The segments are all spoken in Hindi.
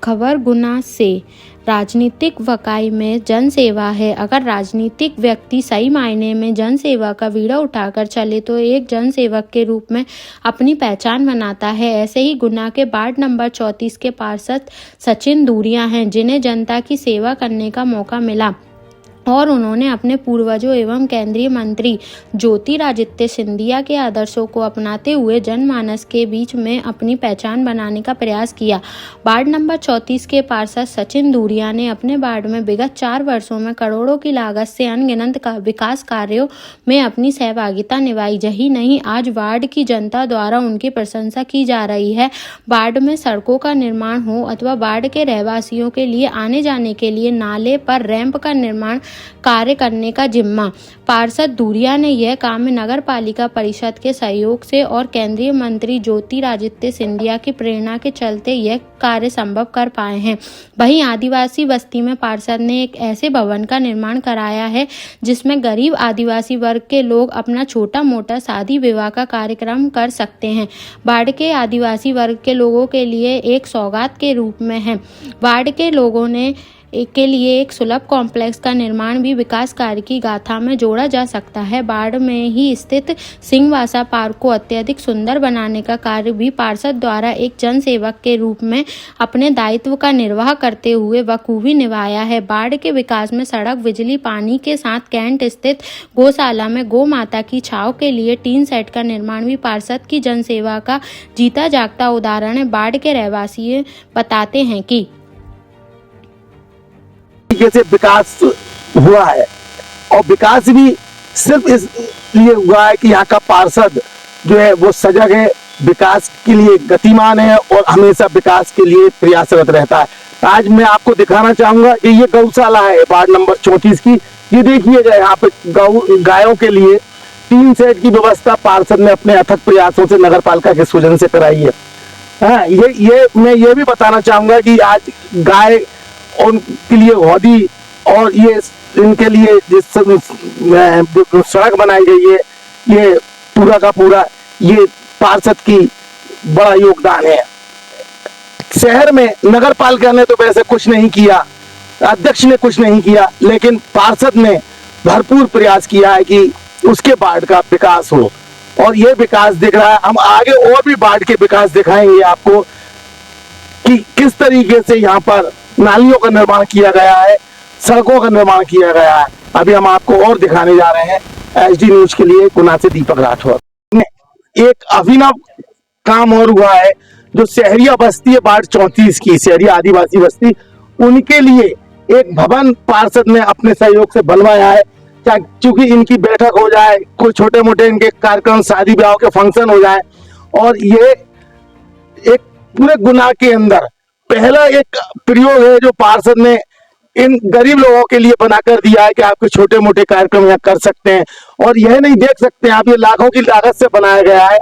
खबर गुना से। राजनीतिक वकाई में जनसेवा है। अगर राजनीतिक व्यक्ति सही मायने में जनसेवा का बीड़ा उठाकर चले तो एक जनसेवक के रूप में अपनी पहचान बनाता है। ऐसे ही गुना के वार्ड नंबर 34 के पार्षद सचिन दूरिया हैं, जिन्हें जनता की सेवा करने का मौका मिला और उन्होंने अपने पूर्वजों एवं केंद्रीय मंत्री ज्योतिरादित्य सिंधिया के आदर्शों को अपनाते हुए जनमानस के बीच में अपनी पहचान बनाने का प्रयास किया। वार्ड नंबर 34 के पार्षद सचिन दूरिया ने अपने वार्ड में विगत 4 वर्षों में करोड़ों की लागत से अनगिनत विकास कार्यों में अपनी सहभागिता निभाई। यही नहीं, आज वार्ड की जनता द्वारा उनकी प्रशंसा की जा रही है। वार्ड में सड़कों का निर्माण हो अथवा वार्ड के रहवासियों के लिए आने जाने के लिए नाले पर रैंप का निर्माण कार्य करने का जिम्मा पार्षद दूरिया ने यह काम नगर पालिका परिषद के सहयोग से और केंद्रीय मंत्री ज्योतिरादित्य सिंधिया की प्रेरणा के चलते यह कार्य संभव कर पाए हैं। वहीं आदिवासी बस्ती में पार्षद ने एक ऐसे भवन का निर्माण कराया है जिसमें गरीब आदिवासी वर्ग के लोग अपना छोटा मोटा शादी विवाह का कार्यक्रम कर सकते हैं। वार्ड के आदिवासी वर्ग के लोगों के लिए एक सौगात के रूप में है। वार्ड के लोगों ने के लिए एक सुलभ कॉम्प्लेक्स का निर्माण भी विकास कार्य की गाथा में जोड़ा जा सकता है। वार्ड में ही स्थित सिंहवासा पार्क को अत्यधिक सुंदर बनाने का कार्य भी पार्षद द्वारा एक जनसेवक के रूप में अपने दायित्व का निर्वाह करते हुए बखूबी निभाया है। वार्ड के विकास में सड़क, बिजली, पानी के साथ कैंट स्थित गौशाला में गौ माता की छाव के लिए टीन सेट का निर्माण भी पार्षद की जनसेवा का जीता जागता उदाहरण है। वार्ड के रहवासी बताते हैं कि से विकास हुआ है और विकास भी सिर्फ इसलिए हुआ है कि यहाँ का पार्षद जो है वो सजग है, विकास के लिए गतिमान है और हमेशा विकास के लिए प्रयासरत रहता है। आज मैं आपको दिखाना चाहूंगा कि ये गौशाला है वार्ड नंबर 34 की। ये देखिएगा, यहाँ पे गायों के लिए 3 सेट की व्यवस्था पार्षद ने अपने अथक प्रयासों से नगर पालिका के सुजन से कराई है। हाँ, मैं ये भी बताना चाहूंगा कि आज गाय उनके लिए हौदी और ये इनके लिए जिस सड़क बनाई गई है, ये पूरा का पूरा ये पार्षद की बड़ा योगदान है। शहर में नगर पालिका ने तो वैसे कुछ नहीं किया, अध्यक्ष ने कुछ नहीं किया, लेकिन पार्षद ने भरपूर प्रयास किया है कि उसके वार्ड का विकास हो और ये विकास दिख रहा है। हम आगे और भी वार्ड के विकास दिखाएंगे आपको कि किस तरीके से यहाँ पर नालियों का निर्माण किया गया है, सड़कों का निर्माण किया गया है। अभी हम आपको और दिखाने जा रहे हैं। एचडी न्यूज के लिए गुना से दीपक राठौर। एक अभिनव काम और हुआ है जो शहरिया बस्ती है वार्ड 34 की, शहरिया आदिवासी बस्ती, उनके लिए एक भवन पार्षद ने अपने सहयोग से बनवाया है। क्योंकि इनकी बैठक हो जाए, कोई छोटे मोटे इनके कार्यक्रम, शादी ब्याह के फंक्शन हो जाए, और ये एक पूरे गुना के अंदर पहला एक प्रयोग है जो पार्षद ने इन गरीब लोगों के लिए बनाकर दिया है कि आपके छोटे मोटे कार्यक्रम यहाँ कर सकते हैं। और यह नहीं देख सकते हैं आप, ये लाखों की लागत से बनाया गया है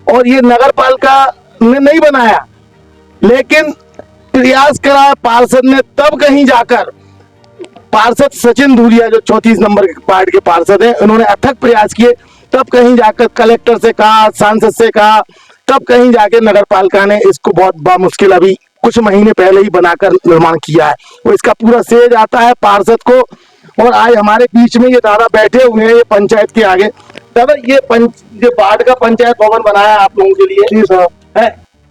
और ये नगर पालिका ने नहीं बनाया, लेकिन प्रयास करा पार्षद ने। तब कहीं जाकर पार्षद सचिन दूरिया जो 34 नंबर के वार्ड के पार्षद हैं, उन्होंने अथक प्रयास किए। तब कहीं जाकर कलेक्टर से कहा, सांसद से कहा, तब कहीं जाके नगर पालिका ने इसको बहुत बामुश्किल अभी कुछ महीने पहले ही बनाकर निर्माण किया है। और इसका पूरा श्रेय जाता है पार्षद को। और आज हमारे बीच में ये दादा बैठे हुए हैं, ये पंचायत के आगे। दादा, ये वार्ड का पंचायत भवन बनाया आप लोगों के लिए? जी साहब।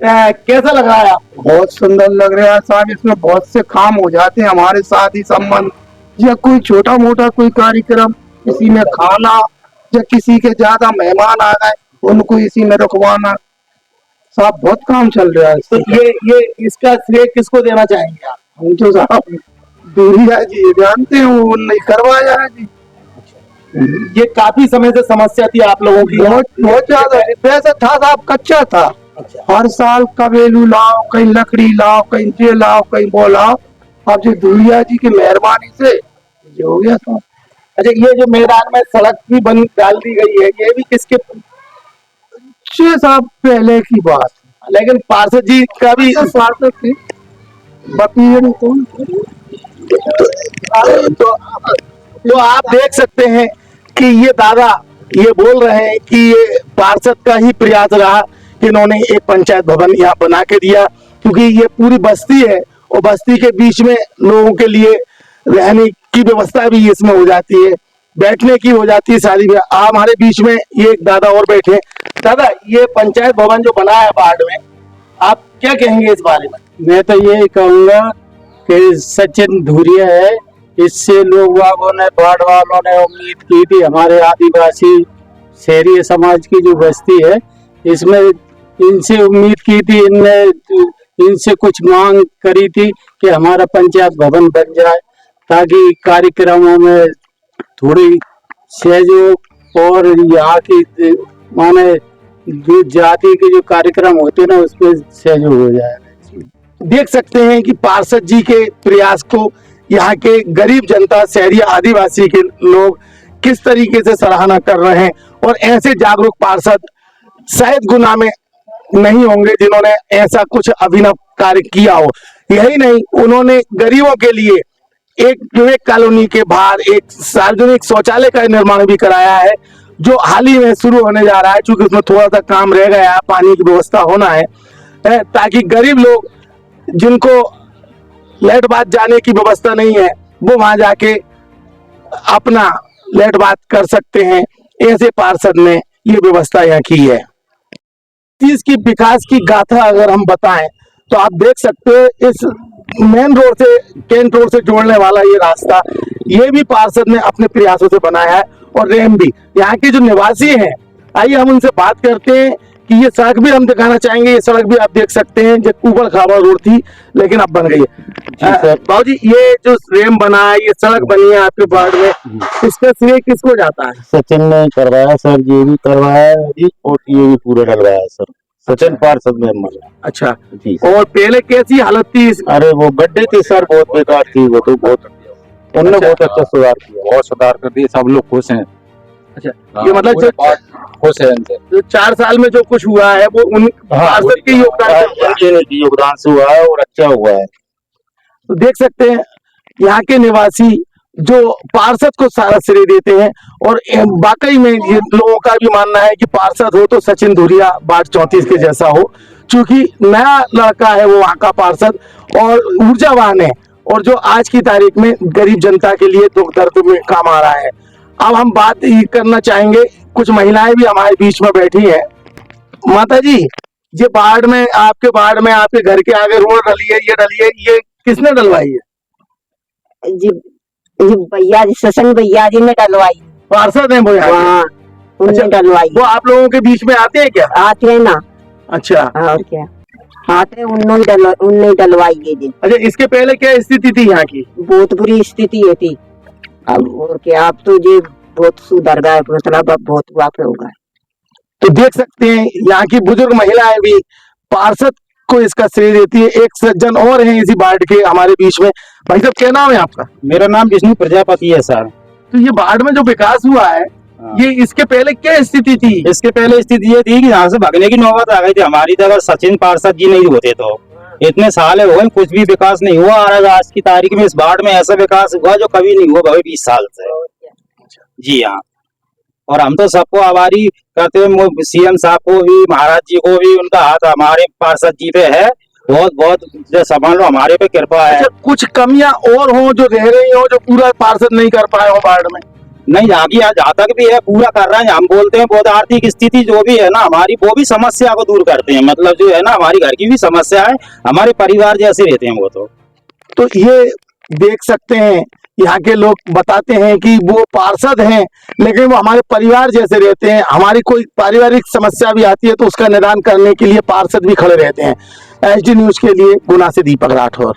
कैसा लग रहा है आपको? बहुत सुंदर लग रहा है साहब। इसमें बहुत से काम हो जाते हैं हमारे शादी संबंध या कोई छोटा मोटा कोई कार्यक्रम, इसी में खाना, या किसी के ज्यादा मेहमान आ गए उनको इसी में रुकवाना, साहब बहुत काम चल रहा है। तो ये इसका श्रेय किसको देना चाहेंगे आप? हम तो साहब दूरिया जी जानते हैं, उन्होंने करवाया है जी। ये काफी समय से समस्या थी आप लोगों की? बहुत ज्यादा। वैसे था साहब, कच्चा था। हर साल कबेलू लाओ, कहीं लकड़ी लाओ, कहीं ये लाओ, कहीं वो लाओ। अब जो दूरिया जी की मेहरबानी से ये हो गया साहब। अच्छा, ये जो मैदान में सड़क भी बन डाल दी गई है, ये भी किसके? 6 साल पहले की बात। लेकिन पार्षद जी का भी पार्षद थी बकीर कौन? तो आप देख सकते हैं कि ये दादा ये बोल रहे हैं कि ये पार्षद का ही प्रयास रहा कि इन्होंने एक पंचायत भवन यहाँ बना के दिया, क्योंकि ये पूरी बस्ती है और बस्ती के बीच में लोगों के लिए रहने की व्यवस्था भी इसमें हो जाती है, बैठने की हो जाती है सारी। हमारे बीच में ये एक दादा और बैठे हैं। दादा, ये पंचायत भवन जो बना है बाढ़ में, आप क्या कहेंगे इस बारे में? मैं तो ये कहूंगा कि सचिन धुरिया है, इससे लोग वागों ने, बाढ़ वालों ने उम्मीद की थी। हमारे आदिवासी शहरी समाज की जो बस्ती है, इसमें इनसे उम्मीद की थी, इनसे कुछ मांग करी थी कि हमारा पंचायत भवन बन जाए, ताकि कार्यक्रमों में थोड़ी सहयोग और यहाँ की माने जो जाति के जो कार्यक्रम होते हैं ना, उसमें सहयोग हो जाए। देख सकते हैं कि पार्षद जी के प्रयास को यहाँ के गरीब जनता, शहरी आदिवासी के लोग किस तरीके से सराहना कर रहे हैं। और ऐसे जागरूक पार्षद शायद गुना में नहीं होंगे जिन्होंने ऐसा कुछ अभिनव कार्य किया हो। यही नहीं, उन्होंने गरीबों के लिए एक विवेक कॉलोनी के बाहर एक सार्वजनिक शौचालय का निर्माण भी कराया है, जो हाल ही में शुरू होने जा रहा है, क्योंकि उसमें थोड़ा सा काम रह गया है, पानी की व्यवस्था होना है, ताकि गरीब लोग जिनको लेट बात जाने की व्यवस्था नहीं है, वो वहां जाके अपना लेट बात कर सकते हैं। ऐसे पार्षद ने ये व्यवस्था यहाँ की है। इसकी विकास की गाथा अगर हम बताएं तो आप देख सकते हो, इस मेन रोड से कैंट रोड से जोड़ने वाला ये रास्ता, ये भी पार्षद ने अपने प्रयासों से बनाया है। और रैम भी, यहाँ के जो निवासी हैं, आइए हम उनसे बात करते हैं कि ये सड़क भी हम दिखाना चाहेंगे। ये सड़क भी आप देख सकते हैं, जो ऊबड़ खाबड़ रोड थी, लेकिन अब बन गई है। बाबू जी, ये जो रैम बना है, ये सड़क बनी है आपके वार्ड में, इसका श्रेय किसको जाता है? सचिन ने करवाया सर, ये भी करवाया है जी, और ये भी पूरा करवाया है सर, सचिन पार्षद मेंबर। अच्छा जी। और पहले कैसी हालत थी? अरे वो गड्ढे थी सर, बहुत बेकार थी वो तो, बहुत उन्होंने बहुत अच्छा सुधार किया, बहुत सुधार कर दिया, सब लोग खुश हैं। अच्छा, ये मतलब जो खुश है इनसे, जो 4 साल में जो कुछ हुआ है वो उन पार्षद के योगदान से हुआ है और अच्छा हुआ है। तो देख सकते हैं यहाँ के निवासी जो पार्षद को सारा श्रेय देते हैं। और वाकई में ये लोगों का भी मानना है कि पार्षद हो तो सचिन धुरिया वार्ड 34 के जैसा हो, क्योंकि नया लड़का है वो वहाँ का पार्षद, और ऊर्जावान है, और जो आज की तारीख में गरीब जनता के लिए दुख दर्द में काम आ रहा है। अब हम बात ये करना चाहेंगे, कुछ महिलाएं भी हमारे बीच में बैठी हैं। माता जी, ये बाढ़ में, आपके बाढ़ में आपके घर के आगे रोड डली है, ये डली है, ये किसने डलवाई है? जी भैया जी, सचिन भैया जी ने डलवाई। पार्षद है वो यहाँ के? उन्होंने डलवाई। वो आप लोगों के बीच में आते हैं क्या? आते हैं ना। अच्छा, और क्या आते, उन्होंने डलवाई ये दिन। अच्छा, इसके पहले क्या स्थिति थी यहाँ की? बहुत बुरी स्थिति है थी। अब और क्या, अब तो ये बहुत सुधर गया, मतलब अब बहुत वाक़ होगा। तो देख सकते हैं यहाँ की बुजुर्ग महिलाएं भी पार्षद को इसका श्रेय देती है। एक सज्जन और हैं इसी बाढ़ के हमारे बीच में। भाई साहब, क्या नाम है आपका? मेरा नाम विष्णु प्रजापति है सर। तो ये बाढ़ में जो विकास हुआ है, ये इसके पहले क्या स्थिति थी? इसके पहले स्थिति ये थी कि यहाँ से भागने की नौबत आ गई थी हमारी। अगर सचिन पार्षद जी नहीं होते तो इतने साल हो गए, कुछ भी विकास नहीं हुआ। और आज की तारीख में इस बाढ़ में ऐसा विकास हुआ जो कभी नहीं हुआ भाई 20 साल से। जी हाँ, और हम तो सबको आभारी करते हैं, सीएम साहब को भी, महाराज जी को भी, उनका हाथ हमारे पार्षद जी पे है। बहुत बहुत संभालो, हमारे पे कृपा है। अच्छा, कुछ कमियां और हो जो रह रही हो, जो पूरा पार्षद नहीं कर पाए हो बाढ़ में? नहीं, आगे जहाँ तक भी है पूरा कर रहे हैं। हम बोलते हैं बहुत आर्थिक स्थिति जो भी है ना हमारी, वो भी समस्या को दूर करते हैं। मतलब जो है ना, हमारी घर की भी समस्या है, हमारे परिवार जैसे रहते हैं वो तो ये देख सकते हैं, यहाँ के लोग बताते हैं कि वो पार्षद हैं, लेकिन वो हमारे परिवार जैसे रहते हैं। हमारी कोई पारिवारिक समस्या भी आती है तो उसका निदान करने के लिए पार्षद भी खड़े रहते हैं। एचडी न्यूज के लिए गुना से दीपक राठौर।